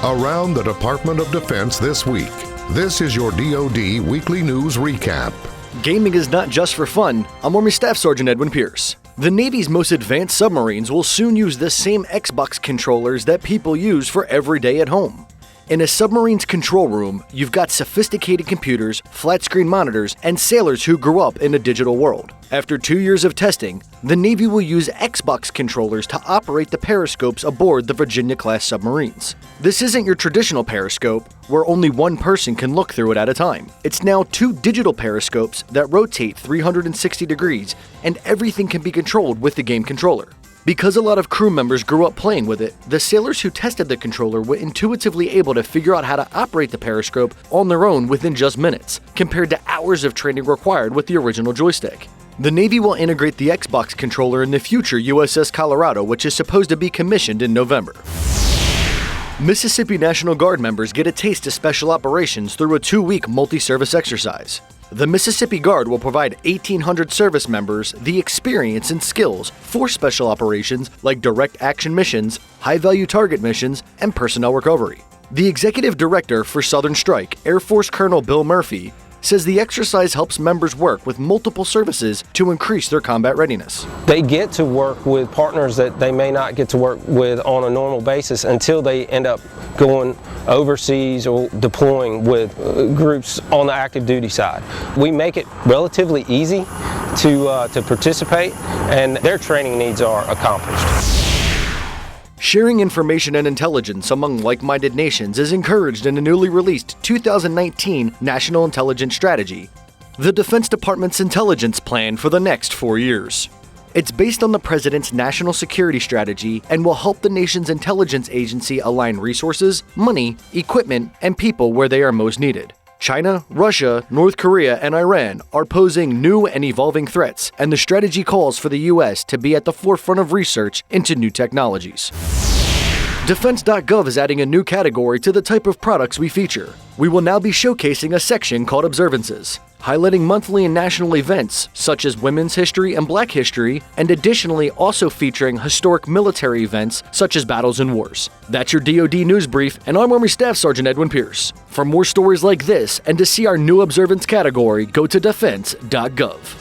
Around the Department of Defense this week. This is your DoD Weekly News Recap. Gaming is not just for fun. I'm Army Staff Sergeant Edwin Pierce. The Navy's most advanced submarines will soon use the same Xbox controllers that people use for every day at home. In a submarine's control room, you've got sophisticated computers, flat-screen monitors, and sailors who grew up in a digital world. After 2 years of testing, the Navy will use Xbox controllers to operate the periscopes aboard the Virginia-class submarines. This isn't your traditional periscope, where only one person can look through it at a time. It's now 2 digital periscopes that rotate 360 degrees, and everything can be controlled with the game controller. Because a lot of crew members grew up playing with it, the sailors who tested the controller were intuitively able to figure out how to operate the periscope on their own within just minutes, compared to hours of training required with the original joystick. The Navy will integrate the Xbox controller in the future USS Colorado, which is supposed to be commissioned in November. Mississippi National Guard members get a taste of special operations through a 2-week multi-service exercise. The Mississippi Guard will provide 1,800 service members the experience and skills for special operations like direct action missions, high-value target missions, and personnel recovery. The executive director for Southern Strike, Air Force Colonel Bill Murphy, says the exercise helps members work with multiple services to increase their combat readiness. They get to work with partners that they may not get to work with on a normal basis until they end up going overseas or deploying with groups on the active duty side. We make it relatively easy to participate, and their training needs are accomplished. Sharing information and intelligence among like-minded nations is encouraged in a newly released 2019 National Intelligence Strategy, the Defense Department's intelligence plan for the next 4 years. It's based on the President's national security strategy and will help the nation's intelligence agency align resources, money, equipment, and people where they are most needed. China, Russia, North Korea, and Iran are posing new and evolving threats, and the strategy calls for the U.S. to be at the forefront of research into new technologies. Defense.gov is adding a new category to the type of products we feature. We will now be showcasing a section called Observances, highlighting monthly and national events such as Women's History and Black History, and additionally also featuring historic military events such as battles and wars. That's your DoD News Brief, and I'm Army Staff Sergeant Edwin Pierce. For more stories like this and to see our new observance category, go to defense.gov.